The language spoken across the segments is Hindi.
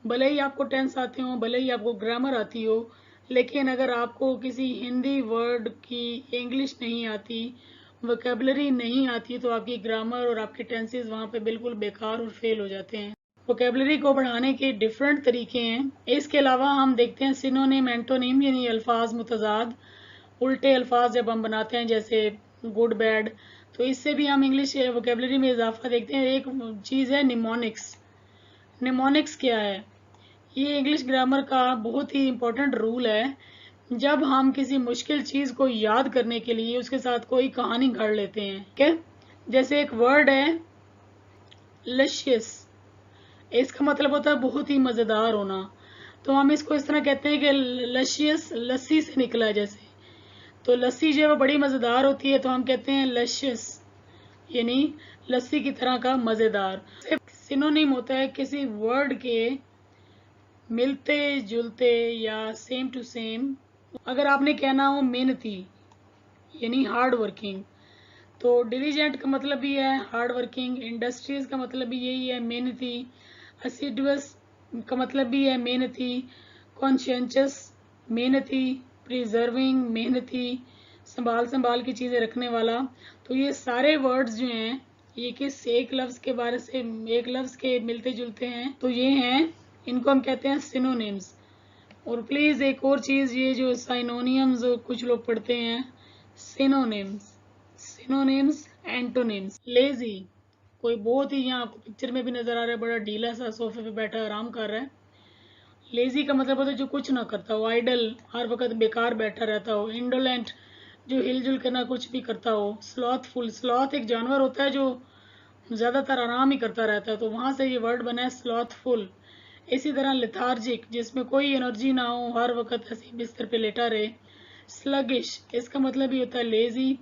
भले ही आपको टेंस आते हो, भले ही आपको ग्रामर आती हो, लेकिन अगर आपको किसी हिंदी वर्ड की इंग्लिश नहीं आती, वोकेबलरी नहीं आती, तो आपकी ग्रामर और आपके टेंसेस वहाँ पे बिल्कुल बेकार और फेल हो जाते हैं। वोकेबलरी को बढ़ाने के डिफरेंट तरीके हैं। इसके अलावा हम देखते हैं सिनोनिम, एंटोनिम, यानी अल्फाज मुतजाद, उल्टे अल्फाज जब हम बनाते हैं जैसे गुड बैड, तो इससे भी हम इंग्लिश वोकेबलरी में इजाफा देखते हैं। एक चीज़ है निमोनिक्स। निमोनिक्स क्या है? ये इंग्लिश ग्रामर का बहुत ही इम्पोर्टेंट रूल है। जब हम किसी मुश्किल चीज़ को याद करने के लिए उसके साथ कोई कहानी घड़ लेते हैं, ठीक है? जैसे एक वर्ड है लशियस, इसका मतलब होता है बहुत ही मज़ेदार होना। तो हम इसको इस तरह कहते हैं कि लशियस लस्सी से निकला है। जैसे तो लस्सी जो है वो बड़ी मज़ेदार होती है, तो हम कहते हैं लशियस, यानी लस्सी की तरह का मज़ेदार। सिनोनिम होता है किसी वर्ड के मिलते जुलते या सेम टू सेम। अगर आपने कहना हो मेहनती, यानी हार्ड वर्किंग, तो डिलीजेंट का मतलब भी है हार्ड वर्किंग, इंडस्ट्रीज का मतलब भी यही है मेहनती, असिडुअस का मतलब भी है मेहनती, कॉन्शियंचस मेहनती, प्रिजर्विंग मेहनती, संभाल संभाल की चीज़ें रखने वाला। तो ये सारे वर्ड्स जो हैं ये किस एक लफ्ज़ के बारे से, एक लफ्ज़ के मिलते जुलते हैं, तो ये हैं, इनको हम कहते हैं सिनोनिम्स। और प्लीज़ एक और चीज़, ये जो साइनोनियम्स कुछ लोग पढ़ते हैं, सिनोनिम्स, सिनोनिम्स, एंटोनिम्स। लेजी, कोई बहुत ही, यहाँ आपको पिक्चर में भी नजर आ रहा है, बड़ा ढीला सा सोफे पे बैठा आराम कर रहा है। लेजी का मतलब होता है जो कुछ ना करता हो, आइडल, हर वक्त बेकार बैठा रहता हो। इंडोलेंट, जो हिलजुल करना कुछ भी करता हो। स्लॉथफुल, स्लॉथ एक जानवर होता है जो ज़्यादातर आराम ही करता रहता है, तो वहाँ से ये वर्ड बना है स्लॉथफुल। इसी तरह लेथार्जिक, जिसमें कोई एनर्जी ना हो, हर वक्त ऐसे बिस्तर पे लेटा रहे। स्लगिश, इसका मतलब भी होता है लेजी।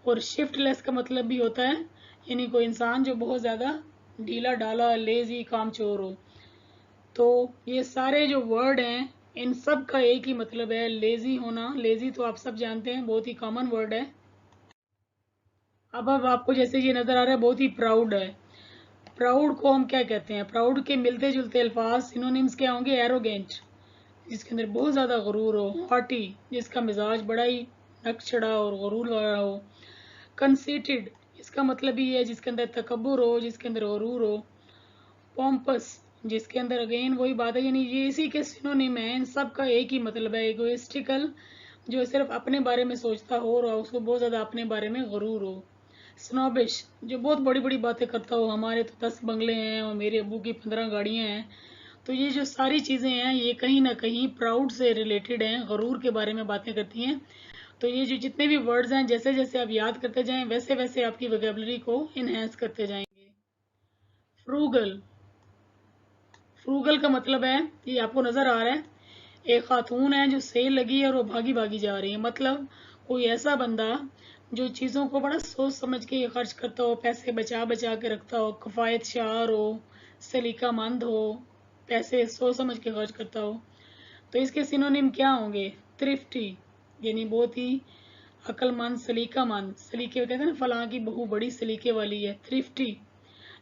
और शिफ्टलेस का मतलब भी होता है, यानी कोई इंसान जो बहुत ज़्यादा ढीला ढाला, लेजी, कामचोर हो। तो ये सारे जो वर्ड हैं इन सब का एक ही मतलब है, लेजी होना। लेजी तो आप सब जानते हैं, बहुत ही कॉमन वर्ड है। अब आपको जैसे ये नज़र आ रहा है बहुत ही प्राउड है। प्राउड को हम क्या कहते हैं? प्राउड के मिलते जुलते अल्फाज सिनोनिम्स क्या होंगे? एरोगेंट, जिसके अंदर बहुत ज़्यादा गरूर हो। हॉटी, जिसका मिजाज बड़ा ही नकचढ़ा और गरूर वाला हो। कंसीटेड, इसका मतलब ही है जिसके अंदर तकब्बुर हो, जिसके अंदर गरूर हो। पॉम्पस, जिसके अंदर अगेन वही बात है, यानी ये इसी के सिनोनिम है। इन सब का एक ही मतलब है, एगोइस्टिकल, जो सिर्फ अपने बारे में सोचता हो और उसको बहुत ज़्यादा अपने बारे में गरूर हो। स्नोबिश, जो बहुत बड़ी बड़ी बातें करता हो, हमारे तो 10 बंगले हैं और मेरे अबू की 15 गाड़ियाँ हैं। तो ये जो सारी चीज़ें हैं ये कहीं ना कहीं प्राउड से रिलेटेड हैं, गरूर के बारे में बातें करती हैं। तो ये जो जितने भी वर्ड्स हैं, जैसे जैसे आप याद करते जाएं वैसे वैसे आपकी वोकेबलरी को इन्हेंस करते जाएंगे। फ्रूगल, फ्रूगल का मतलब है, ये आपको नज़र आ रहा है, एक खातून है जो सेल लगी है और वो भागी भागी जा रही है। मतलब कोई ऐसा बंदा जो चीज़ों को बड़ा सोच समझ के खर्च करता हो, पैसे बचा बचा के रखता हो, किफ़ायत शार हो, सलीकामंद हो, पैसे सोच समझ के खर्च करता हो। तो इसके सिनोनिम क्या होंगे? थ्रिफ्टी, यानी बहुत ही अक्लमंद, सलीकामंद। सलीके कहते हैं ना, फलां की बहू बड़ी सलीके वाली है, थ्रिफ्टी।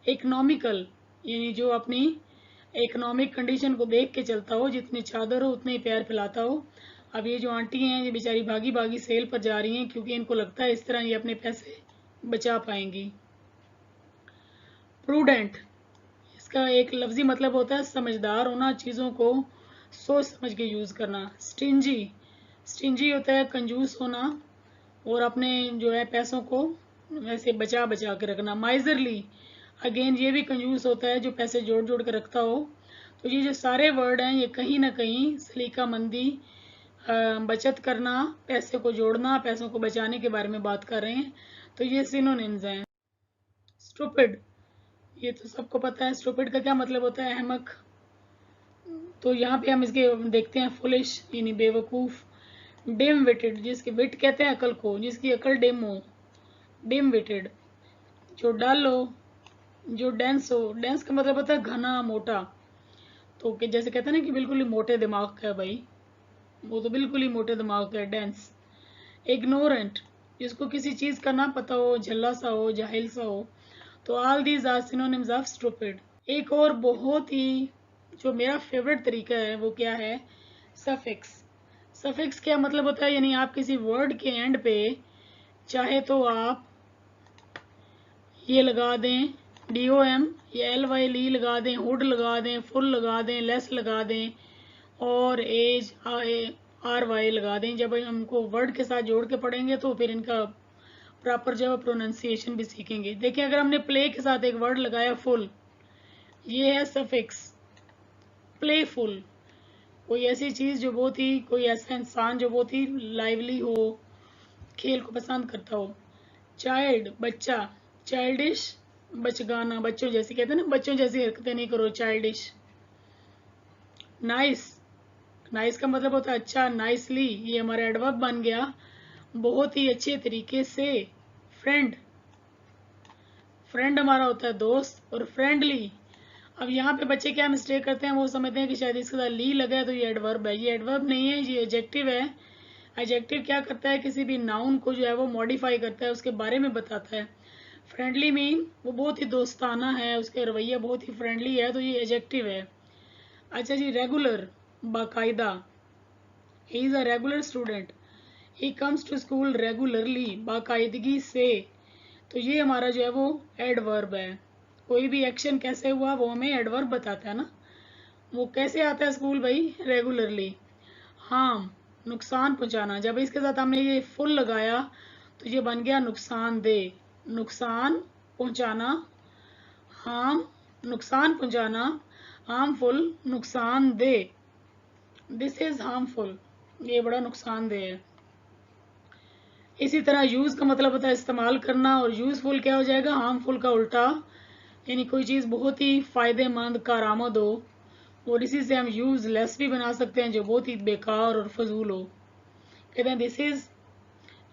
इकोनॉमिकल, यानी जो अपनी इकोनॉमिक कंडीशन को देख के चलता हो, जितनी चादर हो उतने ही पैर फैलाता हो। अब ये जो आंटी हैं ये बेचारी भागी भागी सेल पर जा रही हैं क्योंकि इनको लगता है इस तरह ये अपने पैसे बचा पाएंगी। प्रूडेंट, इसका एक लफ्जी मतलब होता है समझदार होना, चीज़ों को सोच समझ के यूज़ करना। स्टिंजी, स्टिंजी होता है कंजूस होना और अपने जो है पैसों को वैसे बचा बचा के रखना। माइजरली, अगेन ये भी कंजूस होता है जो पैसे जोड़ जोड़ के रखता हो। तो ये जो सारे वर्ड हैं ये कहीं ना कहीं सलीकामंदी, बचत करना, पैसे को जोड़ना, पैसों को बचाने के बारे में बात कर रहे हैं। तो ये सिनोनिम्स हैं। स्टूपिड, ये तो सबको पता है, स्टूपिड का क्या मतलब होता है? अहमक। तो यहाँ पे हम इसके देखते हैं फुलिश, यानी बेवकूफ़। डिम विटेड, जिसके विट कहते हैं अकल को, जिसकी अकल डिम हो, डिम विटेड। जो डल हो, जो डेंस हो, डेंस का मतलब होता है घना मोटा। तो कि जैसे कहते हैं ना कि बिल्कुल ही मोटे दिमाग का है भाई, वो तो बिल्कुल ही मोटे दिमाग का है, डेंस। इग्नोरेंट, जिसको किसी चीज़ का ना पता हो, झल्ला सा हो, जाहिल सा हो। तो all these are synonyms of stupid. एक और बहुत ही जो मेरा फेवरेट तरीका है वो क्या है, सफिक्स। सफिक्स क्या मतलब होता है, यानी आप किसी वर्ड के एंड पे चाहे तो आप ये लगा दें DOM या LYL लगा दें, हुड लगा दें, फुल लगा दें, लेस लगा दें और एज RY लगा दें। जब हमको वर्ड के साथ जोड़ के पढ़ेंगे तो फिर इनका प्रॉपर जो है प्रोनाउंसिएशन भी सीखेंगे। देखिए अगर हमने प्ले के साथ एक वर्ड लगाया फुल, ये है सफिक्स प्लेफुल। कोई ऐसी चीज़ जो बहुत ही, कोई ऐसा इंसान जो बहुत ही लाइवली हो, खेल को पसंद करता हो। चाइल्ड बच्चा, चाइल्डिश बचगाना, बच्चों जैसी, कहते हैं ना बच्चों जैसी हरकतें नहीं करो, चाइल्डिश। नाइस, नाइस का मतलब होता है अच्छा, नाइसली, ये हमारा एडवर्ब बन गया, बहुत ही अच्छे तरीके से। फ्रेंड, फ्रेंड हमारा होता है दोस्त, और फ्रेंडली। अब यहाँ पे बच्चे क्या मिस्टेक करते हैं, वो समझते हैं कि शायद इसके साथ ली लगा है तो ये एडवर्ब है। ये एडवर्ब नहीं है, ये एडजेक्टिव है। एडजेक्टिव क्या करता है, किसी भी नाउन को जो है वो मॉडिफाई करता है, उसके बारे में बताता है। फ्रेंडली मीन वो बहुत ही दोस्ताना है, उसके रवैया बहुत ही फ्रेंडली है, तो ये एडजेक्टिव है। अच्छा जी, रेगुलर, बाकायदा। He is a regular student, he comes to school regularly, बाकायदगी से। तो ये हमारा जो है वो एडवर्ब है। कोई भी एक्शन कैसे हुआ वो हमें एडवर्ब बताता है ना। वो कैसे आता है स्कूल भाई, रेगुलरली। हार्म, नुकसान पहुंचाना, जब इसके साथ हमने ये फुल लगाया तो ये बन गया नुकसानदेह, नुकसान पहुंचाना। हार्म, नुकसान पहुंचाना, हार्मफुल, नुकसानदेह। दिस इज हार्मफुल, ये बड़ा नुकसानदेह है। इसी तरह यूज का मतलब होता है इस्तेमाल करना, और यूजफुल क्या हो जाएगा, हार्मफुल का उल्टा, यानी कोई चीज़ बहुत ही फायदेमंद, कारआमद हो। और इसी से हम यूजलेस भी बना सकते हैं, जो बहुत ही बेकार और फजूल हो। कहते हैं this is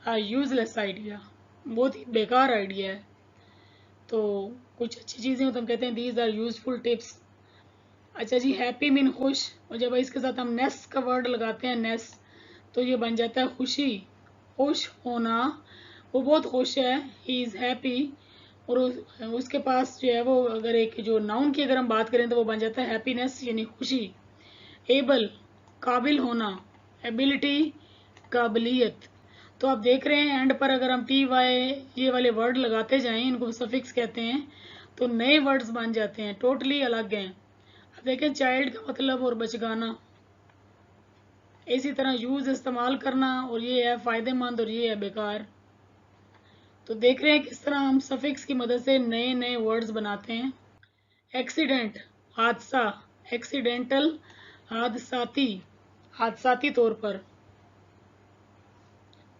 a useless idea, बहुत ही बेकार आइडिया है। तो कुछ अच्छी चीज़ें हो तो हम कहते हैं दीज आर यूजफुल टिप्स। अच्छा जी, हैप्पी मीन खुश, और जब इसके साथ हम नेस का वर्ड लगाते हैं, नेस, तो ये बन जाता है खुशी, खुश होना। वो बहुत खुश है, ही इज़ हैप्पी। और उसके पास जो है वो, अगर एक जो नाउन की अगर हम बात करें तो वो बन जाता है हैप्पीनेस, यानी खुशी। एबल, काबिल होना, एबिलिटी, काबिलियत। तो आप देख रहे हैं एंड पर अगर हम TY ये वाले वर्ड लगाते जाएं, इनको सफिक्स कहते हैं, तो नए वर्ड्स बन जाते हैं, टोटली अलग हैं। अब देखें चाइल्ड का मतलब और बचगाना, इसी तरह यूज इस्तेमाल करना, और ये है फायदेमंद और ये है बेकार। तो देख रहे हैं किस तरह हम सफिक्स की मदद से नए नए वर्ड्स बनाते हैं। एक्सीडेंट, हादसा, एक्सीडेंटल, हादसाती, हादसाती तौर पर।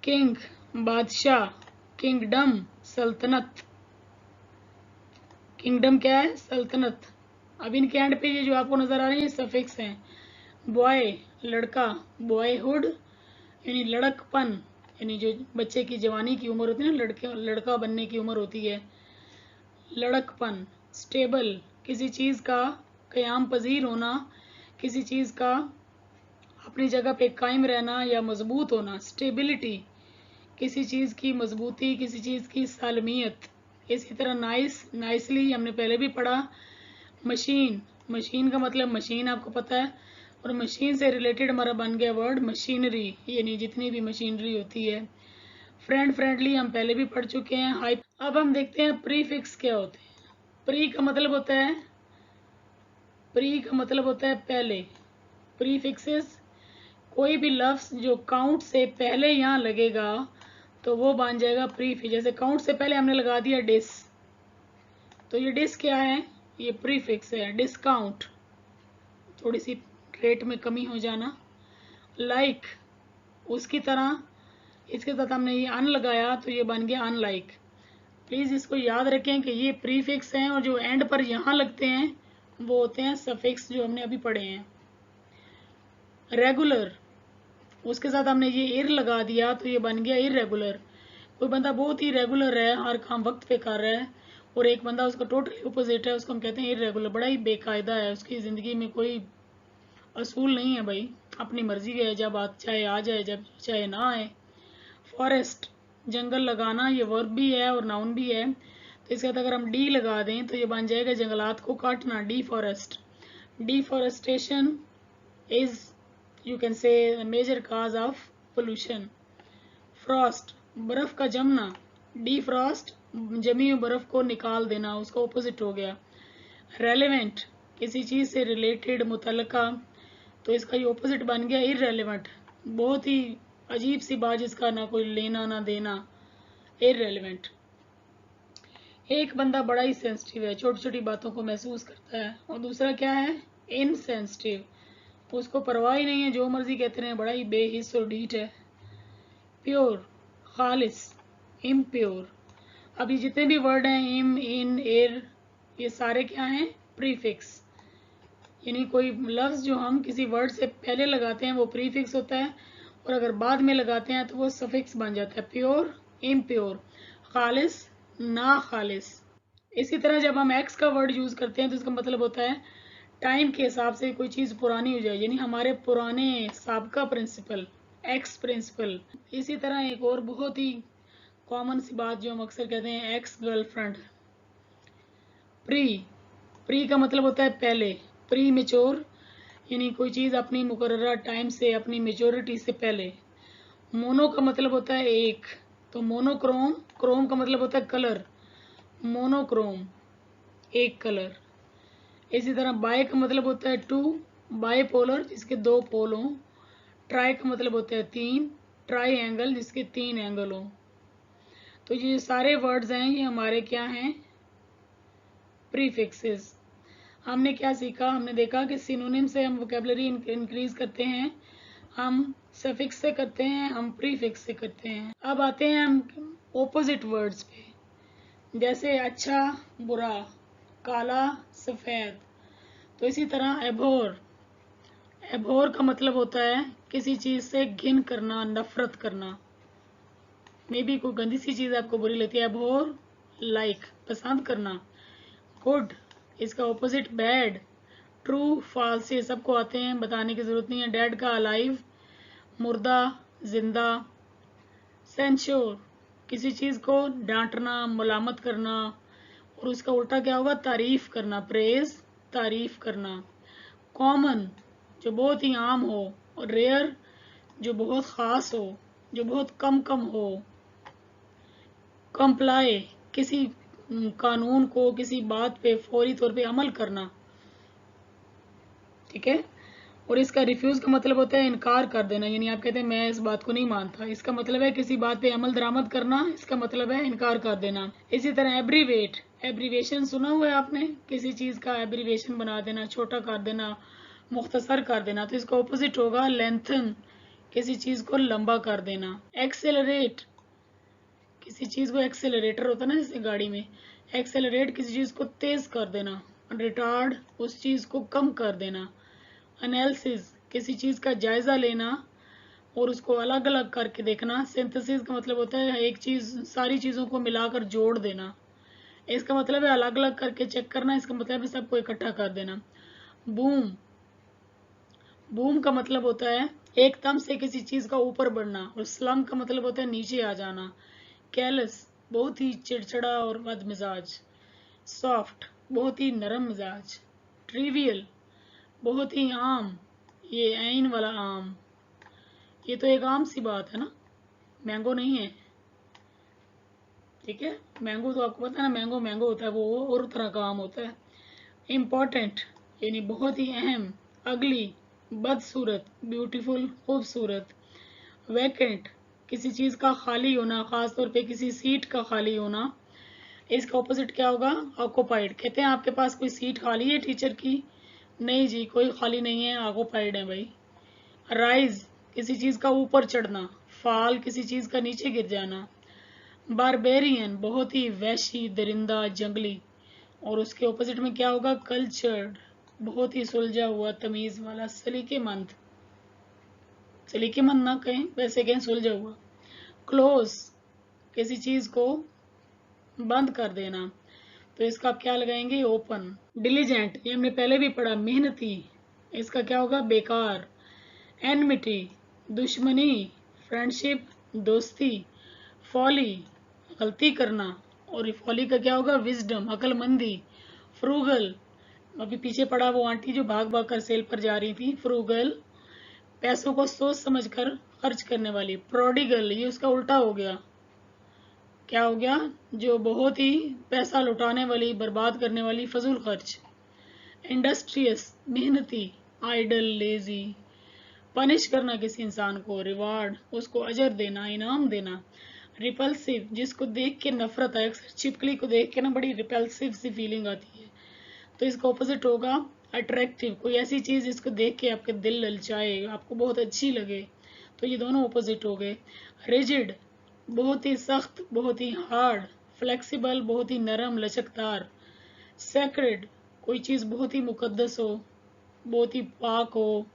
किंग, बादशाह, किंगडम, सल्तनत। किंगडम क्या है, सल्तनत। अब इनके एंड पे ये जो आपको नजर आ रहे हैं सफिक्स हैं। बॉय, लड़का, बॉयहुड यानी लड़कपन, यानी जो बच्चे की जवानी की उम्र होती है ना, लड़का बनने की उम्र होती है, लड़कपन। स्टेबल, किसी चीज़ का क़याम पजीर होना, किसी चीज़ का अपनी जगह पे कायम रहना या मजबूत होना। स्टेबिलिटी, किसी चीज़ की मजबूती, किसी चीज़ की सालमियत। इसी तरह नाइस, नाइसली हमने पहले भी पढ़ा। मशीन, मशीन का मतलब मशीन आपको पता है, और मशीन से रिलेटेड हमारा बन गया वर्ड मशीनरी, यानी जितनी भी मशीनरी होती है। फ्रेंड, फ्रेंडली हम पहले भी पढ़ चुके हैं। हाई, अब हम देखते हैं प्रीफिक्स क्या होते हैं। प्री का मतलब होता है, प्री का मतलब होता है पहले। प्रीफिक्सेस, कोई भी लफ्ज जो काउंट से पहले यहाँ लगेगा तो वो बन जाएगा प्रीफिक्स। जैसे काउंट से पहले हमने लगा दिया डिस, तो ये डिस क्या है, ये प्रीफिक्स है। डिस्काउंट, थोड़ी सी रेट में कमी हो जाना। लाइक, उसकी तरह, इसके साथ हमने ये अन लगाया तो ये बन गया अनलाइक। प्लीज़ इसको याद रखें कि ये प्रीफिक्स हैं, और जो एंड पर यहाँ लगते हैं वो होते हैं सफिक्स, जो हमने अभी पढ़े हैं। रेगुलर, उसके साथ हमने ये इर लगा दिया तो ये बन गया इरेगुलर। कोई बंदा बहुत ही रेगुलर है, हर काम वक्त पे कर रहा है, और एक बंदा उसका टोटली अपोजिट है, उसको हम कहते हैं इरेगुलर, बड़ा ही बेकायदा है, उसकी ज़िंदगी में कोई असूल नहीं है भाई, अपनी मर्जी है, जब चाहे आ जाए, जब चाहे ना आए। फॉरेस्ट, जंगल लगाना, ये वर्ब भी है और नाउन भी है, तो इसके साथ अगर हम डी लगा दें तो ये बन जाएगा जंगलात को काटना, deforest. Deforestation is, you can say, major cause of pollution. Frost, बर्फ का जमना। डिफ्रॉस्ट, जमी हुई बर्फ को निकाल देना, उसका ऑपोजिट हो गया। रेलेवेंट, किसी चीज से रिलेटेड, मुतल्लका, तो इसका ये ऑपोजिट बन गया इररेलेवेंट, बहुत ही अजीब सी बात जिसका ना कोई लेना ना देना, इररेलेवेंट। एक बंदा बड़ा ही सेंसिटिव है, छोटी छोटी बातों को महसूस करता है, और दूसरा क्या है, इनसेंसिटिव, उसको परवाह ही नहीं है, जो मर्जी कहते रहे, बड़ा ही बेहिस और ढीठ है। प्योर, खालिस, इम्प्योर। अब ये जितने भी वर्ड हैं, इम, इन, एर, ये सारे क्या हैं, प्रीफिक्स, यानी कोई लफ्ज जो हम किसी वर्ड से पहले लगाते हैं वो प्रीफिक्स होता है, और अगर बाद में लगाते हैं तो वो सफिक्स बन जाता है। प्योर, इम्प्योर, खालिस, ना खालिस। इसी तरह जब हम एक्स का वर्ड यूज करते हैं तो इसका मतलब होता है टाइम के हिसाब से कोई चीज पुरानी हो जाए, यानी हमारे पुराने साबका प्रिंसिपल, एक्स प्रिंसिपल। इसी तरह एक और बहुत ही कॉमन सी बात जो हम अक्सर कहते हैं, एक्स गर्लफ्रेंड। प्री, प्री का मतलब होता है पहले, प्री मेच्योर, यानी कोई चीज अपनी मुकर्ररा टाइम से, अपनी मेच्योरिटी से पहले। मोनो का मतलब होता है एक, तो मोनोक्रोम, क्रोम का मतलब होता है कलर, मोनोक्रोम, एक कलर। इसी तरह बाय का मतलब होता है टू, बाइपोलर, जिसके दो पोल हों। ट्राई का मतलब होता है तीन, ट्राई एंगल, जिसके तीन एंगल हों। तो ये सारे वर्ड्स हैं, ये हमारे क्या हैं, प्रीफिक्सेस। हमने क्या सीखा, हमने देखा कि सिनोनिम से हम वोकेबलरी इंक्रीज करते हैं, हम सफिक्स से करते हैं, हम प्रीफिक्स से करते हैं। अब आते हैं हम ऑपोजिट वर्ड्स पे, जैसे अच्छा बुरा, काला सफेद। तो इसी तरह एबोर, एबोर का मतलब होता है किसी चीज से घिन करना, नफरत करना। मे बी कोई गंदी सी चीज आपको बुरी लगती है, एबोर, लाइक, पसंद करना। गुड, इसका ऑपोजिट बैड। ट्रू, फॉल्स, ये सबको आते हैं, बताने की जरूरत नहीं है। डेड का अलाइव, मुर्दा, जिंदा। सेंश्योर, किसी चीज को डांटना, मुलामत करना, और उसका उल्टा क्या होगा, तारीफ करना, प्रेज, तारीफ करना। कॉमन, जो बहुत ही आम हो, और रेयर, जो बहुत खास हो, जो बहुत कम कम हो। कंप्लाई, किसी कानून को, किसी बात पे फौरी तौर पे अमल करना, ठीक है। और इसका रिफ्यूज का मतलब होता है इनकार कर देना, यानी आप कहते हैं मैं इस बात को नहीं मानता, इसका मतलब है किसी बात पे अमल दरामद करना, इसका मतलब है इनकार कर देना। इसी तरह एब्रीवेट, एब्रीवेशन सुना हुआ है आपने, किसी चीज का एब्रीवेशन बना देना, छोटा कर देना, मुख्तसर कर देना। तो इसका ऑपोजिट होगा लेंथन, किसी चीज को लंबा कर देना। एक्सेलरेट, किसी चीज को, एक्सेलरेटर होता है ना जैसे गाड़ी में, एक्सेलरेट, किसी चीज को तेज कर देना। रिटार्ड, उस चीज को कम कर देना। एनालिसिस, किसी चीज का जायजा लेना और उसको अलग अलग करके देखना। सिंथेसिस का मतलब होता है एक चीज, सारी चीजों को मिलाकर जोड़ देना, इसका मतलब है अलग अलग करके चेक करना, इसका मतलब है सबको इकट्ठा कर देना। बूम, बूम का मतलब होता है एकदम से किसी चीज का ऊपर बढ़ना, और स्लम का मतलब होता है नीचे आ जाना। कैलस, बहुत ही चिड़चिड़ा और बदमिजाज। सॉफ्ट, बहुत ही नरम मिजाज। ट्रिवियल, बहुत ही आम, ये ऐन वाला आम, ये तो एक आम सी बात है ना, मैंगो नहीं है, ठीक है। मैंगो तो आपको पता है ना, मैंगो मैंगो होता है, वो और तरह का आम होता है। इम्पोर्टेंट, यानी बहुत ही अहम। अगली, बदसूरत, ब्यूटीफुल, खूबसूरत। वैकेंट, किसी चीज का खाली होना, खासतौर पे किसी सीट का खाली होना। इसका ऑपोजिट क्या होगा, ऑक्युपाइड। कहते हैं आपके पास कोई सीट खाली है टीचर की, नहीं जी कोई खाली नहीं है, ऑक्युपाइड है भाई। राइज, किसी चीज का ऊपर चढ़ना। फॉल, किसी चीज का नीचे गिर जाना। बारबेरियन, बहुत ही वैशी, दरिंदा, जंगली। और उसके ऑपोजिट में क्या होगा, कल्चर्ड, बहुत ही सुलझा हुआ, तमीज वाला, सलीकेमंद, सलीकेमंद ना कहें, वैसे कहें सुलझा हुआ। क्लोज, किसी चीज को बंद कर देना, तो इसका आप क्या लगाएंगे, ओपन। डिलीजेंट, ये हमने पहले भी पढ़ा, मेहनती, इसका क्या होगा, बेकार। एनमिटी, दुश्मनी। फ्रेंडशिप, दोस्ती। फॉली, गलती करना, और फॉली का क्या होगा, विजडम, अक्लमंदी। फ्रूगल, अभी पीछे पड़ा वो आंटी जो भाग भाग कर सेल पर जा रही थी। फ्रूगल, पैसों को सोच समझ कर खर्च करने वाली। प्रोडिगल, ये उसका उल्टा हो गया। क्या हो गया? जो बहुत ही पैसा लुटाने वाली, बर्बाद करने वाली, फजूल खर्च। इंडस्ट्रियस, मेहनती। Idol, lazy. पनिश करना किसी इंसान को, रिवार्ड, उसको अजर देना, इनाम देना। रिपल्सिव, जिसको देख के नफरत आए। अक्सर छिपकली को देख के ना बड़ी रिपल्सिव सी फीलिंग आती है, तो इसका ऑपोजिट होगा अट्रैक्टिव। कोई ऐसी चीज जिसको देख के आपके दिल ललचाए, आपको बहुत अच्छी लगे, तो ये दोनों ऑपोजिट हो गए। रिजिड, बहुत ही सख्त, बहुत ही हार्ड। फ्लेक्सिबल, बहुत ही नरम, लचकदार। सैक्रेड, कोई चीज बहुत ही मुकद्दस हो, बहुत ही पाक हो,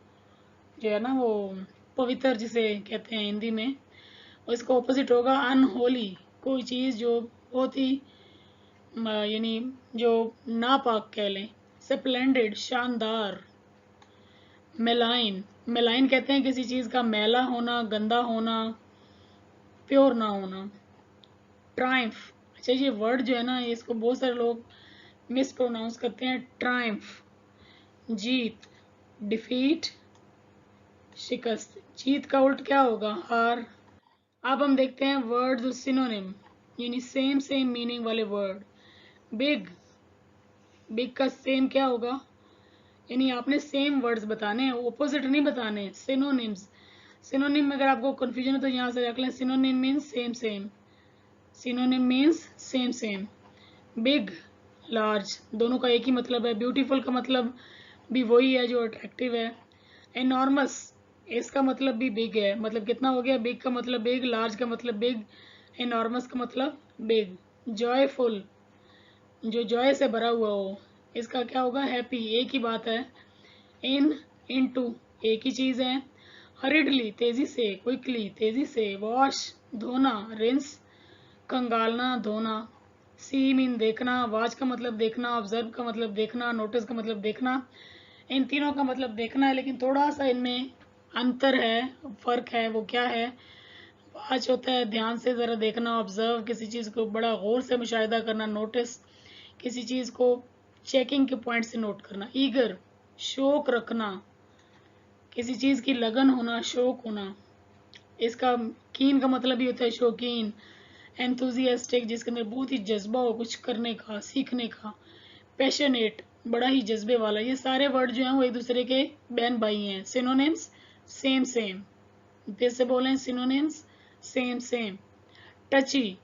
जो है ना वो पवित्र जिसे कहते हैं हिंदी में। और इसका ऑपोजिट होगा अनहोली, कोई चीज जो बहुत ही यानी जो नापाक कह लें। स्प्लेंडेड, शानदार। मेलाइन, मेलाइन कहते हैं किसी चीज का मैला होना, गंदा होना, प्योर ना होना। ट्राइम्फ, अच्छा ये वर्ड जो है ना, इसको बहुत सारे लोग मिस प्रोनाउंस करते हैं, ट्राइम्फ। जीत, डिफीट, शिकस्त। जीत का उल्ट क्या होगा? हार। अब हम देखते हैं वर्ड्स सिनोनिम, यानी सेम सेम मीनिंग वाले वर्ड। बिग, बिग का सेम क्या होगा? यानी आपने सेम वर्ड्स बताने हैं, ऑपोजिट नहीं बताने। सिनोनिम्स, सिनोनिम में अगर आपको कंफ्यूजन है तो यहाँ से रख लें। Synonym means same same, synonym means same same. Big, large, दोनों का एक ही मतलब है। ब्यूटीफुल का मतलब भी वही है जो अट्रैक्टिव है। एनॉर्मस, इसका मतलब भी बिग है, मतलब कितना हो गया? बिग का मतलब बिग, लार्ज का मतलब बिग, एनॉर्मस का मतलब बिग। जॉयफुल, जो जॉय से भरा हुआ हो, इसका क्या होगा? हैप्पी, एक ही बात है। इन, इनटू, एक ही चीज है। हरिडली, तेजी से, क्विकली, तेजी से। वॉश, धोना, रिंस, कंगालना, धोना। सी मीन देखना, वॉच का मतलब देखना, ऑब्जर्व का मतलब देखना, नोटिस का मतलब देखना। इन तीनों का मतलब देखना है, लेकिन थोड़ा सा इनमें अंतर है, फर्क है। वो क्या है? वॉच होता है ध्यान से जरा देखना, ऑब्जर्व किसी चीज को बड़ा गौर से मुशाहिदा करना, नोटिस किसी चीज को चेकिंग के पॉइंट से नोट करना। ईगर, शौक रखना, किसी चीज की लगन होना, शौक होना। इसका कीन का मतलब भी होता है शौकीन। एंथुजियास्टिक, जिसके अंदर बहुत ही जज्बा हो कुछ करने का, सीखने का। पैशनेट, बड़ा ही जज्बे वाला। ये सारे वर्ड जो हैं वो एक दूसरे के बहन भाई हैं। सिनोनिम्स सेम सेम, फिर से बोलें, सिनोनिम्स सेम सेम। टची,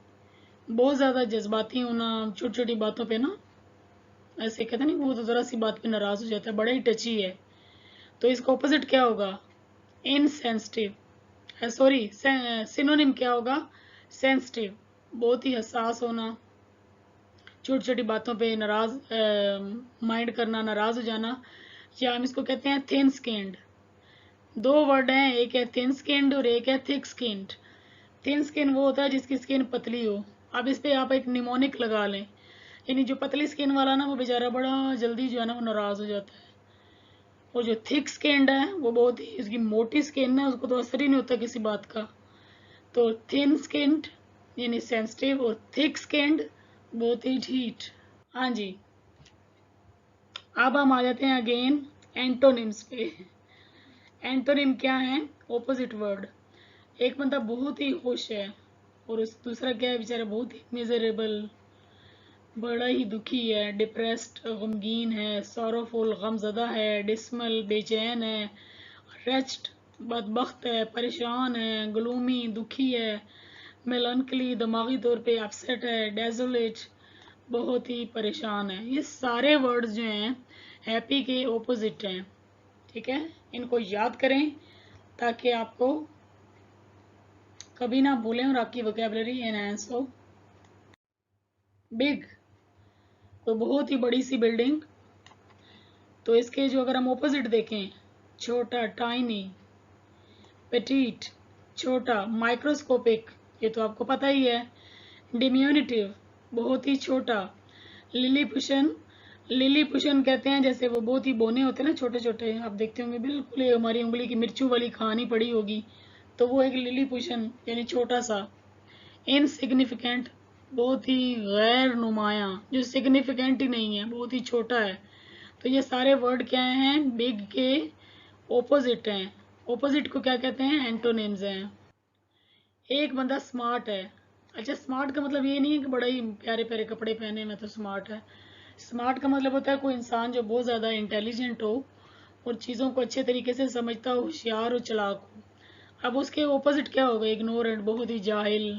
बहुत ज्यादा जज्बाती होना, छोटी छोटी बातों पे ना, ऐसे कहते नहीं वो तो जरा सी बात पे नाराज हो जाता है, बड़ा ही टची है। तो इसका ऑपोजिट क्या होगा? इनसेंसिटिव, सॉरी, सिनोनिम क्या होगा? सेंसिटिव, बहुत ही हसास होना, छोटी छोटी बातों पे नाराज, माइंड करना, नाराज हो जाना। या हम इसको कहते हैं थिन स्किन्ड। दो वर्ड हैं, एक है थिन स्किन्ड और एक है थिक स्किन्ड। थिन स्किन वो होता है जिसकी स्किन पतली हो। अब इस पे आप एक निमोनिक लगा लें, यानी जो पतली स्किन वाला ना वो बेचारा बड़ा जल्दी जो है ना वो नाराज हो जाता है। और जो थिक स्किन्ड है वो बहुत ही, इसकी मोटी स्किन है, उसको तो असर ही नहीं होता किसी बात का। तो थिन स्किन्ड यानी सेंसिटिव, और थिक स्किन्ड बहुत ही ढीठ। हाँ जी, अब हम आ जाते हैं अगेन एंटोनिम्स पे। एंटोनिम क्या है? Opposite word. एक बंदा बहुत ही खुश है, और उस दूसरा क्या है? बेचारा बहुत ही मिजरेबल, बड़ा ही दुखी है। डिप्रेस्ड, गमगीन है। सॉरोफुल, गमजदा है। डिसमल, बेचैन है। रेस्ट, बदबख्त है, परेशान है। ग्लूमी, दुखी है। मेलनकली, दिमागी तौर पे अपसेट है। डेजोलेट, बहुत ही परेशान है। ये सारे वर्ड्स जो हैं हैप्पी के ऑपोजिट हैं, ठीक है? इनको याद करें ताकि आपको कभी ना भूलें और आपकी वोकेबलरी एनहांस हो। बिग, तो बहुत ही बड़ी सी बिल्डिंग। तो इसके जो अगर हम ऑपोजिट देखें, छोटा, टाइनी। पेटीट, छोटा। माइक्रोस्कोपिक, ये तो आपको पता ही है। डिम्यूनिटिव, बहुत ही छोटा। लिलीपुशन, लिलीपुशन कहते हैं जैसे वो बहुत ही बोने होते हैं ना, छोटे छोटे, आप देखते होंगे बिल्कुल ये हमारी उंगली की मिर्चू वाली कहानी पड़ी होगी, तो वो एक लिलीपुशन यानी छोटा सा। इनसिग्निफिकेंट, बहुत ही गैर नुमाया, जो सिग्निफिकेंट ही नहीं है, बहुत ही छोटा है। तो ये सारे वर्ड क्या हैं, बिग के ओपोजिट हैं। ओपोजिट को क्या कहते हैं, एंटोनिम्स हैं। एक बंदा स्मार्ट है। अच्छा, स्मार्ट का मतलब ये नहीं है कि बड़ा ही प्यारे प्यारे कपड़े पहने में तो स्मार्ट है। स्मार्ट का मतलब होता है कोई इंसान जो बहुत ज़्यादा इंटेलिजेंट हो और चीज़ों को अच्छे तरीके से समझता हो, होशियार और चालाक हो। अब उसके ऑपोजिट क्या होगा, इग्नोरेंट, बहुत ही जाहिल,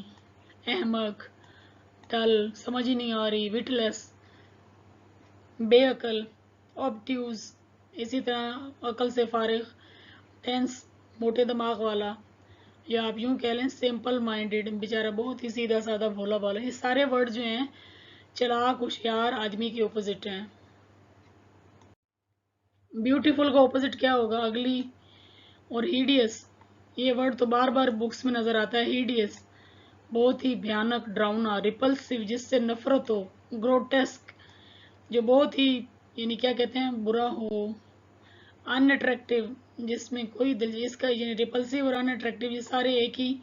अहमक, टल, समझ ही नहीं आ रही, विटलेस, बेअकल, ऑब्ट्यूज, इसी तरह अकल से फारिग, टेंस, मोटे दिमाग वाला, या आप यूं कह लें सिंपल माइंडेड, बेचारा बहुत ही सीधा साधा भोला भाला। ये सारे वर्ड जो हैं चालाक होशियार आदमी के ऑपोजिट हैं। ब्यूटीफुल का ऑपोजिट क्या होगा, अगली और हीडियस। ये वर्ड तो बार बार बुक्स में नजर आता है। हीडियस, बहुत ही भयानक, डरावना, रिपल्सिव, जिससे नफरत हो, ग्रोटेस्क, जो बहुत ही यानी क्या कहते हैं बुरा हो, अनअट्रैक्टिव, जिसमें कोई दिल, इसका यानी रिपल्सिव और अनअट्रैक्टिव ये सारे एक ही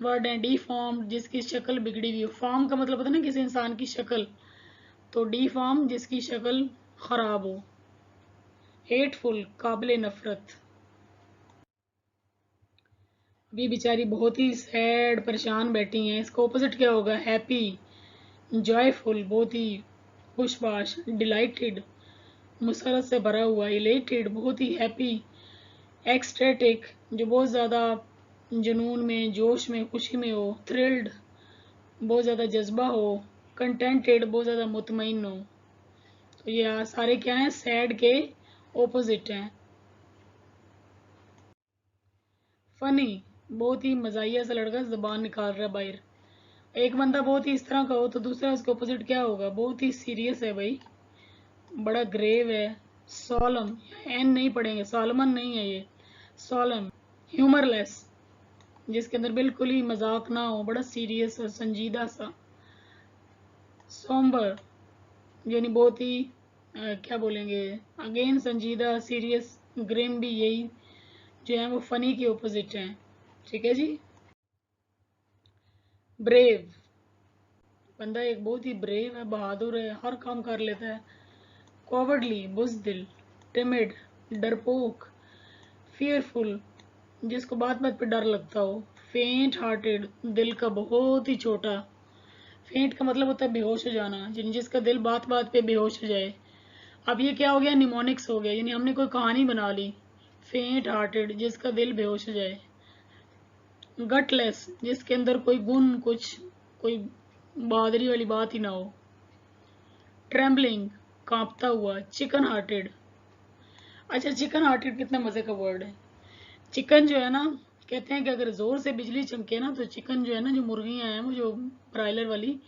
वर्ड हैं। डिफॉर्म, जिसकी शक्ल बिगड़ी हुई हो। फॉर्म का मतलब होता है ना किसी इंसान की शक्ल, तो डिफॉर्म जिसकी शक्ल खराब हो। हेटफुल, काबिल नफरत। अभी बेचारी बहुत ही सैड, परेशान बैठी हैं। इसका ऑपोजिट क्या होगा, हैप्पी, जॉयफुल, बहुत ही खुशबाश, डिलाइटेड, मुसरत से भरा हुआ, इलेटेड, बहुत ही हैप्पी, एक्सटेटिक, जो बहुत ज़्यादा जुनून में, जोश में, खुशी में हो, थ्रिल्ड, बहुत ज़्यादा जज्बा हो, कंटेंटेड, बहुत ज़्यादा मुतमईन हो। तो ये सारे क्या हैं, सैड के ऑपोजिट हैं। फनी, बहुत ही मजाहिया सा लड़का, जबान निकाल रहा है बाहर। एक बंदा बहुत ही इस तरह का हो तो दूसरा उसके ऑपोजिट क्या होगा, बहुत ही सीरियस है भाई, बड़ा ग्रेव है। सॉलम, एन नहीं पढ़ेंगे, सॉलमन नहीं है ये, सॉलम। ह्यूमरलेस, जिसके अंदर बिल्कुल ही मजाक ना हो, बड़ा सीरियस और संजीदा सा। सोम्बर, यानी बहुत ही क्या बोलेंगे, अगेन संजीदा, सीरियस, ग्रिम भी यही जो है वो फनी के ऑपोजिट हैं। ठीक है जी। ब्रेव, बंदा एक बहुत ही ब्रेव है, बहादुर है, हर काम कर लेता है। कॉवर्डली, बुज़दिल, टिमिड, डरपोक, फियरफुल, जिसको बात बात पे डर लगता हो। फेंट हार्टेड, दिल का बहुत ही छोटा। फेंट का मतलब होता है बेहोश हो जाना, जिसका दिल बात बात पे बेहोश हो जाए। अब ये क्या हो गया, निमोनिक्स हो गया, यानी हमने कोई कहानी बना ली। फेंट हार्टेड, जिसका दिल बेहोश हो जाए। गटलेस, जिसके अंदर कोई गुण, कुछ कोई बहादुरी वाली बात ही ना हो। ट्रेम्बलिंग, कांपता हुआ। चिकन हार्टेड, अच्छा चिकन हार्टेड कितना मजे का वर्ड है। चिकन जो है ना, कहते हैं कि अगर जोर से बिजली चमके ना तो चिकन जो है ना, जो मुर्गियां हैं वो जो ब्रायलर वाली,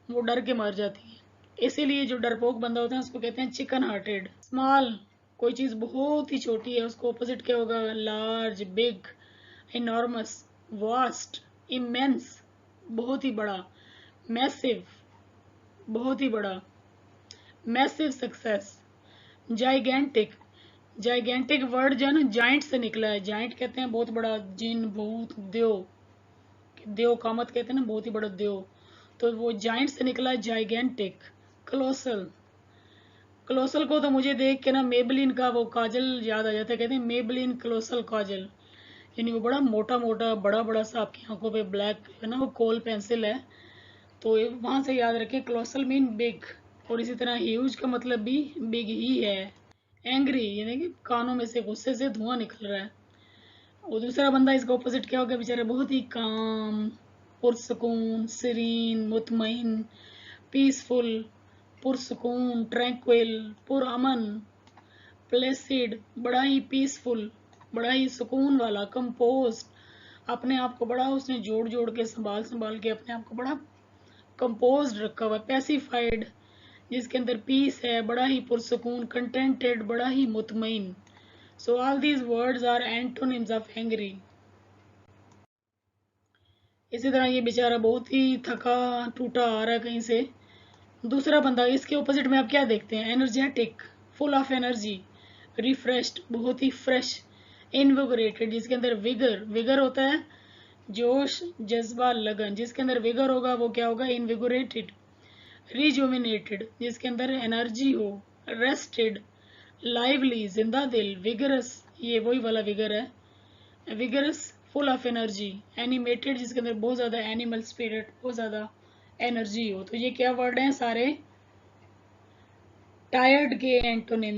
वो डर के मर जाती है। इसीलिए जो डरपोक बंदा होता है उसको कहते हैं चिकन हार्टेड। स्मॉल, कोई चीज बहुत ही छोटी है, उसको ऑपोजिट क्या होगा, large, big, enormous, vast, immense, बहुत ही बड़ा। मैसिव, बहुत ही बड़ा। Massive success. Gigantic, gigantic word जो है ना जाइंट से निकला है। जाइंट कहते हैं बहुत बड़ा, जिन, भूत, देव, देव कामत कहते हैं ना, बहुत ही बड़ा देव, तो वो जाइंट से निकला है, जाइगेंटिक। क्लोसल, क्लोसल को तो मुझे देख के ना मेबलिन का वो काजल याद आ जाता है, कहते हैं मेबलिन क्लोसल काजल, यानी वो बड़ा मोटा मोटा, बड़ा बड़ा सा, आपकी आंखों पे ब्लैक है ना वो कोल पेंसिल है, तो वहां से याद रखें। क्लोसल मीन बिग, और इसी तरह ह्यूज का मतलब भी बिग ही है। एंग्री, यानी कि कानों में से गुस्से से धुआं निकल रहा है। और दूसरा बंदा इसका ऑपोजिट क्या हो गया, बेचारा बहुत ही काम, पुरसकून, सीरीन, मुतमईन, पीसफुल, पुरसकून, ट्रैंक्विल, पुरअमन, प्लेसिड, बड़ा ही पीसफुल, बड़ा ही सुकून वाला। कंपोस्ट, अपने आप को बड़ा उसने जोड़ जोड़ के, संभाल संभाल के अपने आप को बड़ा कंपोज्ड रखा हुआ। पैसिफाइड, जिसके अंदर पीस है, बड़ा ही पुरसकून। कंटेंटेड, बड़ा ही मुतमईन। So all these words are antonyms of angry. इसी तरह ये बेचारा बहुत ही थका टूटा आ रहा है कहीं से। दूसरा बंदा, इसके ऑपोजिट में आप क्या देखते हैं, energetic, full of energy, refreshed, बहुत ही फ्रेश। इनविगोरेटेड, जिसके अंदर विगर, विगर होता है जोश, जज्बा, लगन, जिसके अंदर विगर होगा वो क्या होगा, इनविगोरेटेड। रिजुविनेटेड, जिसके अंदर एनर्जी हो। रेस्टेड, लाइवली जिंदा दिल, विगरस ये वही वाला विगर है, vigorous full of energy, animated जिसके अंदर बहुत ज़्यादा एनिमल स्पिरिट, बहुत ज़्यादा एनर्जी हो। तो ये क्या वर्ड हैं सारे टायर्ड के एंटोनिम।